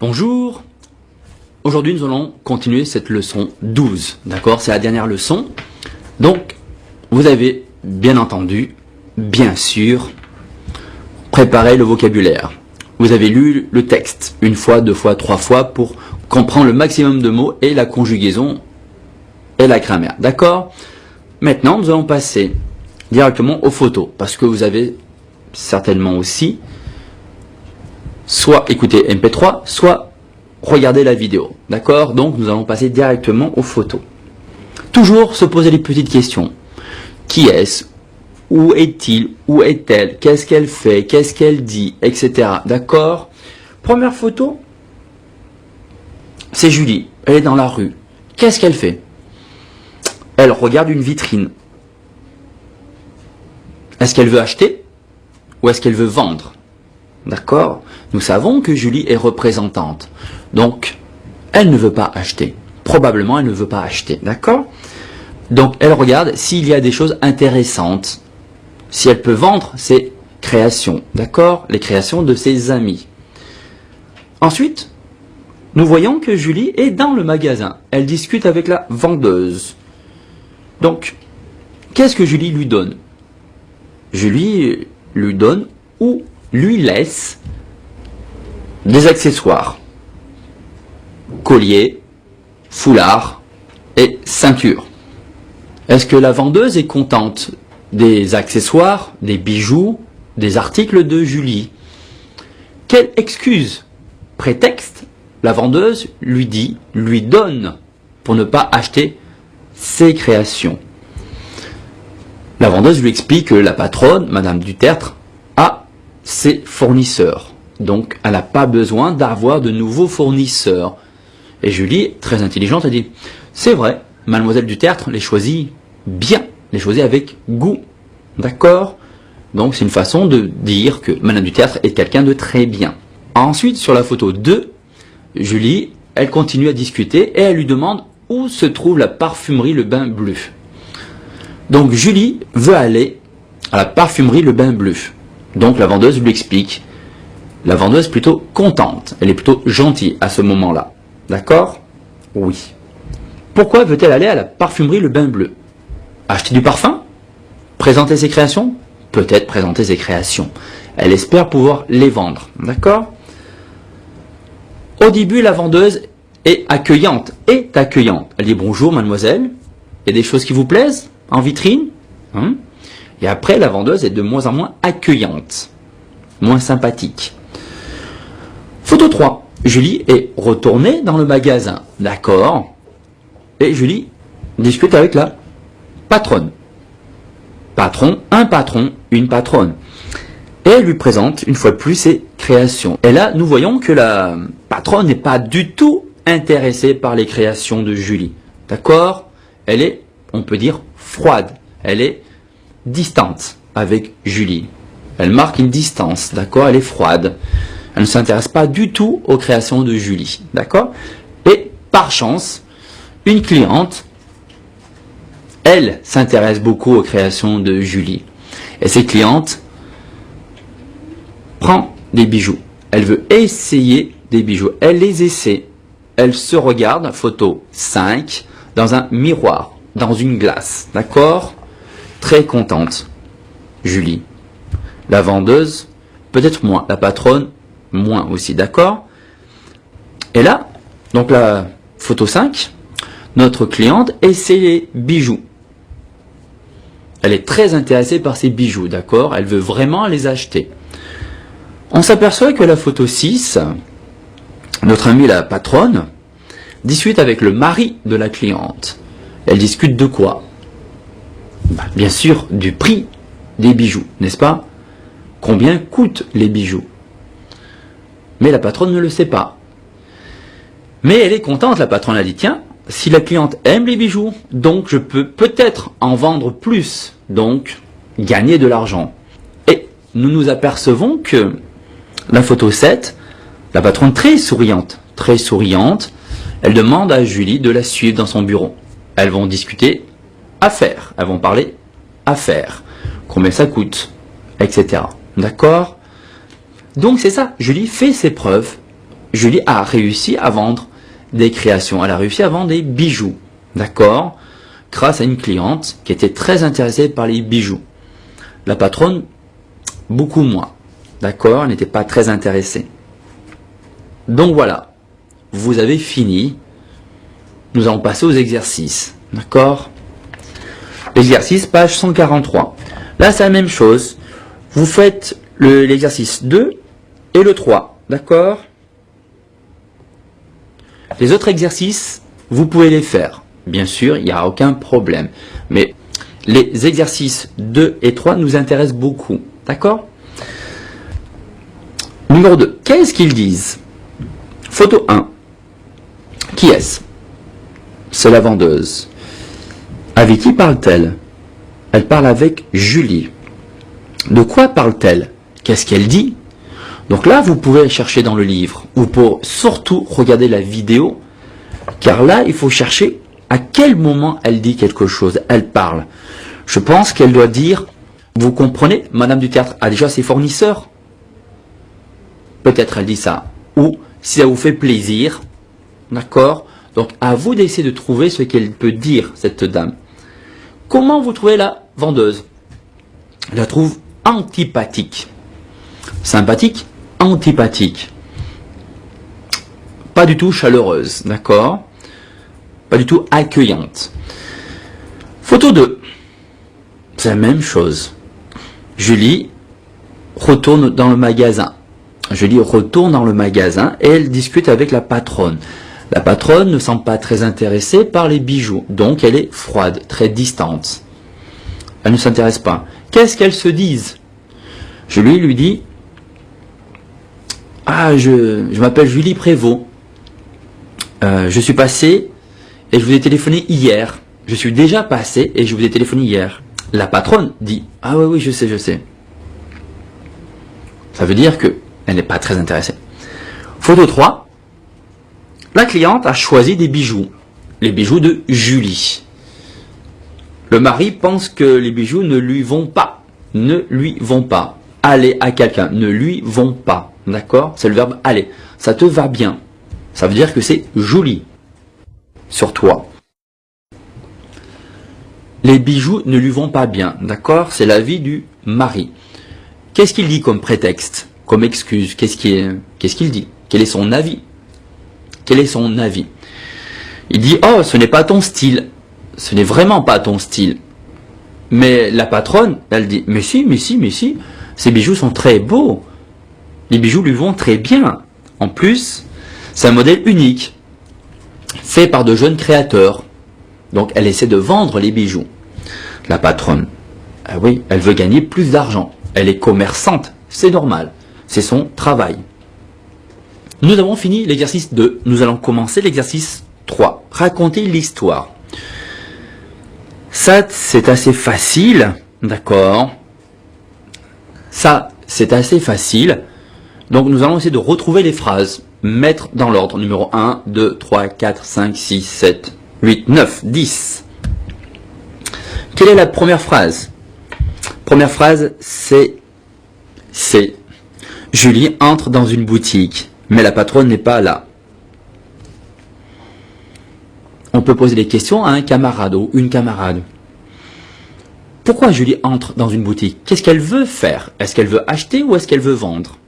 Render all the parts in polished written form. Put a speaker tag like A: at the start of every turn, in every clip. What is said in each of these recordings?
A: Bonjour, aujourd'hui nous allons continuer cette leçon 12, d'accord? C'est la dernière leçon. Donc, vous avez bien entendu, bien sûr, préparé le vocabulaire. Vous avez lu le texte une fois, deux fois, trois fois pour comprendre le maximum de mots et la conjugaison et la grammaire, d'accord? Maintenant, nous allons passer directement aux photos parce que vous avez certainement aussi soit écouter MP3, soit regarder la vidéo. D'accord? Donc, nous allons passer directement aux photos. Toujours se poser les petites questions. Qui est-ce? Où est-il? Où est-elle? Qu'est-ce qu'elle fait? Qu'est-ce qu'elle dit? Etc. D'accord? Première photo, c'est Julie. Elle est dans la rue. Qu'est-ce qu'elle fait? Elle regarde une vitrine. Est-ce qu'elle veut acheter? Ou est-ce qu'elle veut vendre? D'accord? Nous savons que Julie est représentante. Donc, elle ne veut pas acheter. Probablement, elle ne veut pas acheter. D'accord? Donc, elle regarde s'il y a des choses intéressantes. Si elle peut vendre ses créations. D'accord? Les créations de ses amis. Ensuite, nous voyons que Julie est dans le magasin. Elle discute avec la vendeuse. Donc, qu'est-ce que Julie lui donne? Julie lui donne ou lui laisse des accessoires, collier, foulard et ceinture. Est-ce que la vendeuse est contente des accessoires, des bijoux, des articles de Julie? Quelle excuse, prétexte, la vendeuse lui donne pour ne pas acheter ses créations? La vendeuse lui explique que la patronne, Madame Dutertre, a ses fournisseurs. Donc, elle n'a pas besoin d'avoir de nouveaux fournisseurs. Et Julie, très intelligente, a dit, c'est vrai, Mademoiselle Dutertre les choisit bien, les choisit avec goût. D'accord? Donc, c'est une façon de dire que Madame Dutertre est quelqu'un de très bien. Ensuite, sur la photo 2, Julie, elle continue à discuter et elle lui demande où se trouve la parfumerie Le Bain Bleu. Donc, Julie veut aller à la parfumerie Le Bain Bleu. Donc, la vendeuse lui explique. La vendeuse est plutôt contente. Elle est plutôt gentille à ce moment-là. D'accord? Oui. Pourquoi veut-elle aller à la parfumerie Le Bain Bleu? Acheter du parfum? Présenter ses créations? Peut-être présenter ses créations. Elle espère pouvoir les vendre. D'accord? Au début, la vendeuse est accueillante. Elle dit bonjour mademoiselle. Il y a des choses qui vous plaisent en vitrine? Et après, la vendeuse est de moins en moins accueillante. Moins sympathique. Photo 3. Julie est retournée dans le magasin. D'accord? Et Julie discute avec la patronne. Un patron, une patronne. Et elle lui présente une fois de plus ses créations. Et là, nous voyons que la patronne n'est pas du tout intéressée par les créations de Julie. D'accord? Elle est, on peut dire, froide. Elle est distante avec Julie. Elle marque une distance, d'accord? Elle est froide. Elle ne s'intéresse pas du tout aux créations de Julie, d'accord? Et par chance, une cliente, elle s'intéresse beaucoup aux créations de Julie. Et cette cliente prend des bijoux. Elle veut essayer des bijoux. Elle les essaie. Elle se regarde, photo 5, dans un miroir, dans une glace, d'accord? Très contente, Julie. La vendeuse, peut-être moins. La patronne, moins aussi, d'accord? Et là, donc la photo 5, notre cliente essaie les bijoux. Elle est très intéressée par ces bijoux, d'accord? Elle veut vraiment les acheter. On s'aperçoit que la photo 6, notre amie la patronne, discute avec le mari de la cliente. Elle discute de quoi? Bien sûr, du prix des bijoux, n'est-ce pas? Combien coûtent les bijoux? Mais la patronne ne le sait pas. Mais elle est contente, la patronne a dit, tiens, si la cliente aime les bijoux, donc je peux peut-être en vendre plus, donc gagner de l'argent. Et nous nous apercevons que la photo 7, la patronne très souriante, elle demande à Julie de la suivre dans son bureau. Elles vont discuter affaires, elles vont parler affaires, combien ça coûte, etc. D'accord? Donc c'est ça, Julie fait ses preuves Julie a réussi à vendre des créations, elle a réussi à vendre des bijoux, d'accord, grâce à une cliente qui était très intéressée par les bijoux. La patronne, beaucoup moins, d'accord, elle n'était pas très intéressée. Donc voilà, vous avez fini. Nous allons passer aux exercices, d'accord. L'exercice, page 143. Là, c'est la même chose. Vous faites l'exercice 2 et le 3, d'accord. Les autres exercices, vous pouvez les faire. Bien sûr, il n'y a aucun problème. Mais les exercices 2 et 3 nous intéressent beaucoup, d'accord. Numéro 2, qu'est-ce qu'ils disent? Photo 1. Qui est-ce? C'est la vendeuse. Avec qui parle-t-elle? Elle parle avec Julie. De quoi parle-t-elle? Qu'est-ce qu'elle dit? Donc là, vous pouvez chercher dans le livre, ou pour surtout regarder la vidéo, car là, il faut chercher à quel moment elle dit quelque chose, elle parle. Je pense qu'elle doit dire, vous comprenez, Madame du Théâtre a déjà ses fournisseurs. Peut-être elle dit ça. Ou, si ça vous fait plaisir, d'accord? Donc, à vous d'essayer de trouver ce qu'elle peut dire, cette dame. Comment vous trouvez la vendeuse? Je la trouve antipathique. Sympathique, antipathique. Pas du tout chaleureuse, d'accord? Pas du tout accueillante. Photo 2. C'est la même chose. Julie retourne dans le magasin. Julie retourne dans le magasin et elle discute avec la patronne. La patronne ne semble pas très intéressée par les bijoux, donc elle est froide, très distante. Elle ne s'intéresse pas. Qu'est-ce qu'elles se disent? Julie lui dit, ah, je m'appelle Julie Prévost. Je suis passé et je vous ai téléphoné hier. Je suis déjà passé et je vous ai téléphoné hier. La patronne dit, ah oui, je sais. Ça veut dire que elle n'est pas très intéressée. Photo 3. La cliente a choisi des bijoux. Les bijoux de Julie. Le mari pense que les bijoux ne lui vont pas. Ne lui vont pas. Aller à quelqu'un. Ne lui vont pas. D'accord? C'est le verbe aller. Ça te va bien. Ça veut dire que c'est joli. Sur toi. Les bijoux ne lui vont pas bien. D'accord? C'est l'avis du mari. Qu'est-ce qu'il dit comme prétexte? Comme excuse? Qu'est-ce qu'il dit? Quel est son avis? Quel est son avis? Il dit, oh, ce n'est pas ton style. Ce n'est vraiment pas ton style. Mais la patronne, elle dit, mais si, ces bijoux sont très beaux. Les bijoux lui vont très bien. En plus, c'est un modèle unique, fait par de jeunes créateurs. Donc, elle essaie de vendre les bijoux. La patronne, ah oui, elle veut gagner plus d'argent. Elle est commerçante, c'est normal. C'est son travail. Nous avons fini l'exercice 2. Nous allons commencer l'exercice 3. Raconter l'histoire. Ça, c'est assez facile. D'accord. Ça, c'est assez facile. Donc, nous allons essayer de retrouver les phrases. Mettre dans l'ordre. Numéro 1, 2, 3, 4, 5, 6, 7, 8, 9, 10. Quelle est la première phrase? Première phrase, c'est Julie entre dans une boutique, mais la patronne n'est pas là. On peut poser des questions à un camarade ou une camarade. Pourquoi Julie entre dans une boutique? Qu'est-ce qu'elle veut faire? Est-ce qu'elle veut acheter ou est-ce qu'elle veut vendre?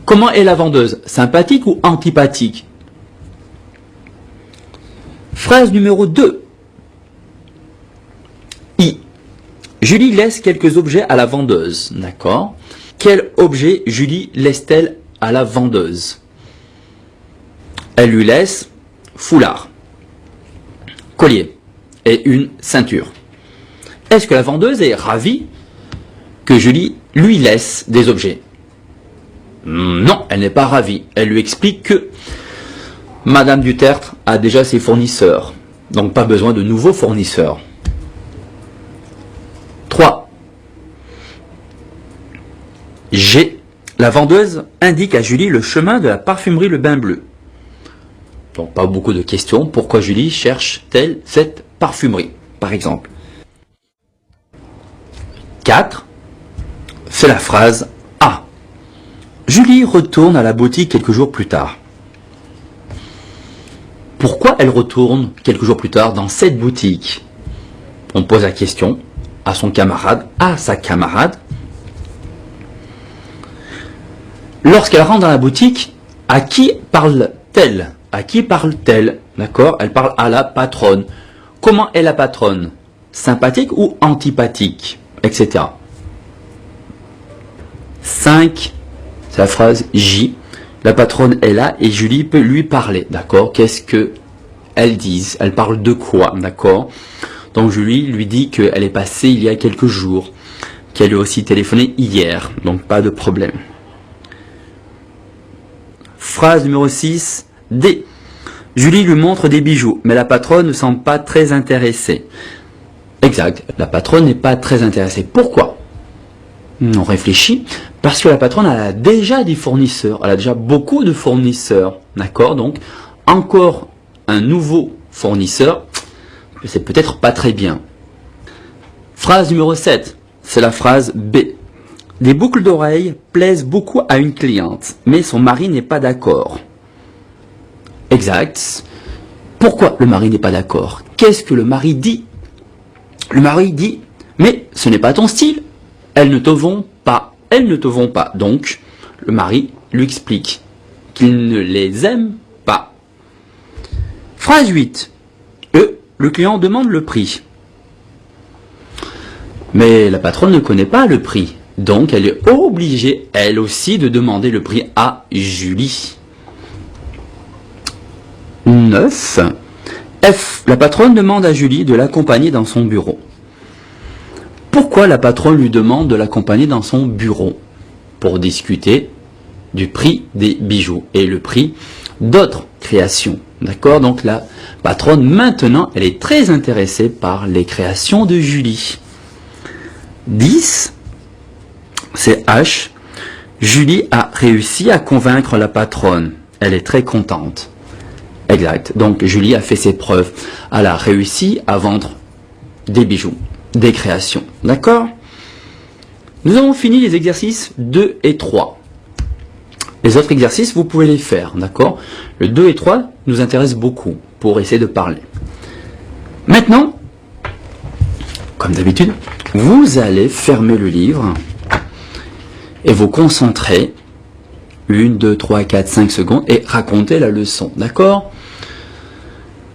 A: Comment est la vendeuse? Sympathique ou antipathique? Phrase numéro 2. I. Julie laisse quelques objets à la vendeuse. D'accord. Quel objet Julie laisse-t-elle à la vendeuse? Elle lui laisse foulard, collier et une ceinture. Est-ce que la vendeuse est ravie que Julie lui laisse des objets? Non, elle n'est pas ravie. Elle lui explique que Madame du Tertre a déjà ses fournisseurs, donc pas besoin de nouveaux fournisseurs. 3. G. La vendeuse indique à Julie le chemin de la parfumerie Le Bain Bleu. Donc pas beaucoup de questions. Pourquoi Julie cherche-t-elle cette parfumerie, par exemple? 4. C'est la phrase A. Julie retourne à la boutique quelques jours plus tard. Pourquoi elle retourne quelques jours plus tard dans cette boutique? On pose la question à son camarade, à sa camarade. Lorsqu'elle rentre dans la boutique, à qui parle-t-elle? À qui parle-t-elle? D'accord? Elle parle à la patronne. Comment est la patronne? Sympathique ou antipathique? Etc. 5, c'est la phrase J. La patronne est là et Julie peut lui parler. D'accord? Qu'est-ce que elles disent? Elle parle de quoi? D'accord? Donc Julie lui dit qu'elle est passée il y a quelques jours, qu'elle lui a aussi téléphoné hier. Donc pas de problème. Phrase numéro 6, D. Julie lui montre des bijoux, mais la patronne ne semble pas très intéressée. Exact, la patronne n'est pas très intéressée. Pourquoi? On réfléchit, parce que la patronne elle a déjà des fournisseurs, elle a déjà beaucoup de fournisseurs. D'accord? Donc, encore un nouveau fournisseur, c'est peut-être pas très bien. Phrase numéro 7, c'est la phrase B. Des boucles d'oreilles plaisent beaucoup à une cliente, mais son mari n'est pas d'accord. Exact. Pourquoi le mari n'est pas d'accord? Qu'est-ce que le mari dit? Le mari dit, mais ce n'est pas ton style. Elles ne te vont pas. Elles ne te vont pas. Donc, le mari lui explique qu'il ne les aime pas. Phrase 8. Le client demande le prix. Mais la patronne ne connaît pas le prix. Donc, elle est obligée, elle aussi, de demander le prix à Julie. 9. F. La patronne demande à Julie de l'accompagner dans son bureau. Pourquoi la patronne lui demande de l'accompagner dans son bureau? Pour discuter du prix des bijoux et le prix d'autres créations. D'accord? Donc la patronne, maintenant, elle est très intéressée par les créations de Julie. 10. C'est H. Julie a réussi à convaincre la patronne. Elle est très contente. Exact. Donc Julie a fait ses preuves. Elle a réussi à vendre des bijoux, des créations. D'accord? Nous avons fini les exercices 2 et 3. Les autres exercices, vous pouvez les faire. D'accord? Le 2 et 3 nous intéressent beaucoup pour essayer de parler. Maintenant, comme d'habitude, vous allez fermer le livre et vous concentrer 1, 2, 3, 4, 5 secondes et raconter la leçon. D'accord?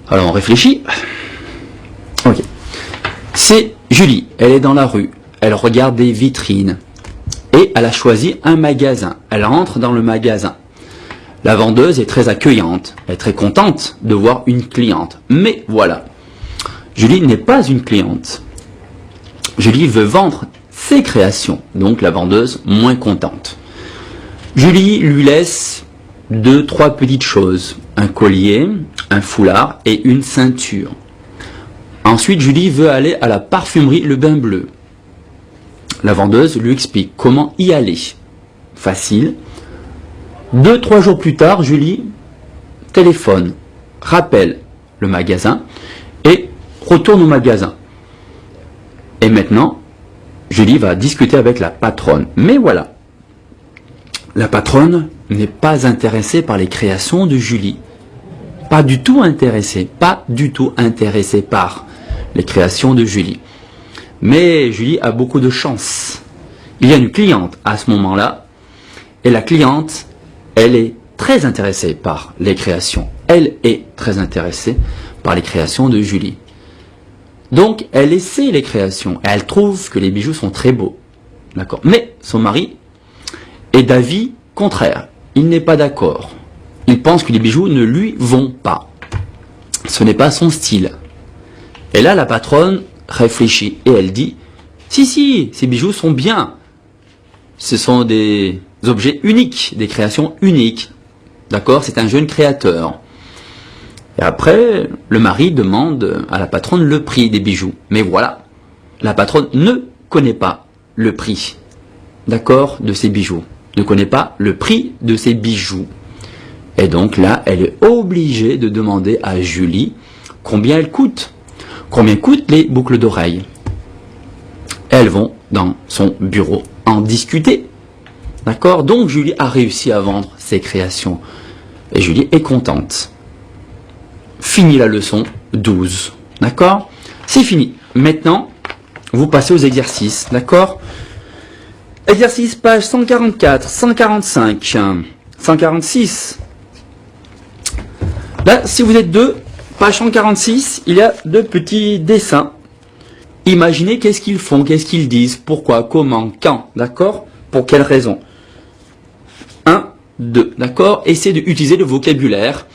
A: Alors on réfléchit. Ok. C'est Julie, elle est dans la rue, elle regarde des vitrines et elle a choisi un magasin. Elle rentre dans le magasin. La vendeuse est très accueillante, elle est très contente de voir une cliente. Mais voilà, Julie n'est pas une cliente. Julie veut vendre ses créations, donc la vendeuse moins contente. Julie lui laisse 2, 3 petites choses, un collier, un foulard et une ceinture. Ensuite, Julie veut aller à la parfumerie Le Bain Bleu. La vendeuse lui explique comment y aller. Facile. 2, 3 jours plus tard, Julie téléphone, rappelle le magasin et retourne au magasin. Et maintenant, Julie va discuter avec la patronne. Mais voilà, la patronne n'est pas intéressée par les créations de Julie. Pas du tout intéressée. Pas du tout intéressée par les créations de Julie. Mais Julie a beaucoup de chance. Il y a une cliente à ce moment-là. Et la cliente, elle est très intéressée par les créations. Elle est très intéressée par les créations de Julie. Donc, elle essaie les créations. Et elle trouve que les bijoux sont très beaux. D'accord. Mais son mari est d'avis contraire. Il n'est pas d'accord. Il pense que les bijoux ne lui vont pas. Ce n'est pas son style. Et là, la patronne réfléchit et elle dit « Si, ces bijoux sont bien. Ce sont des objets uniques, des créations uniques. D'accord? C'est un jeune créateur. » Et après, le mari demande à la patronne le prix des bijoux. Mais voilà, la patronne ne connaît pas le prix, d'accord, de ces bijoux. Ne connaît pas le prix de ces bijoux. Et donc là, elle est obligée de demander à Julie combien elles coûtent. Combien coûtent les boucles d'oreilles? Elles vont dans son bureau en discuter. D'accord? Donc Julie a réussi à vendre ses créations. Et Julie est contente. Fini la leçon 12. D'accord? C'est fini. Maintenant, vous passez aux exercices. D'accord? Exercice page 144, 145, 146. Là, si vous êtes deux, page 146, il y a deux petits dessins. Imaginez qu'est-ce qu'ils font, qu'est-ce qu'ils disent, pourquoi, comment, quand, d'accord? Pour quelle raison? 1, 2, d'accord? Essayez d'utiliser le vocabulaire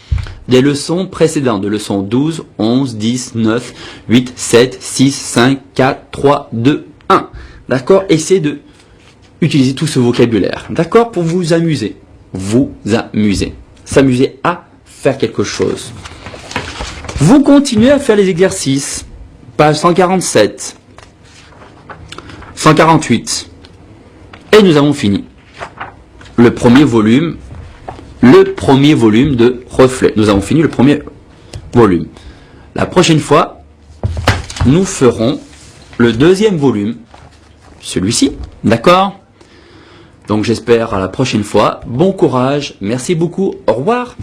A: des leçons précédentes, de leçons 12, 11, 10, 9, 8, 7, 6, 5, 4, 3, 2, 1. D'accord? Essayez de utiliser tout ce vocabulaire, d'accord? Pour vous amuser. Vous amuser. S'amuser à faire quelque chose. Vous continuez à faire les exercices. Page 147. 148. Et nous avons fini. Le premier volume de Reflets. Nous avons fini le premier volume. La prochaine fois, nous ferons le deuxième volume, celui-ci, d'accord? Donc j'espère à la prochaine fois. Bon courage, merci beaucoup, au revoir.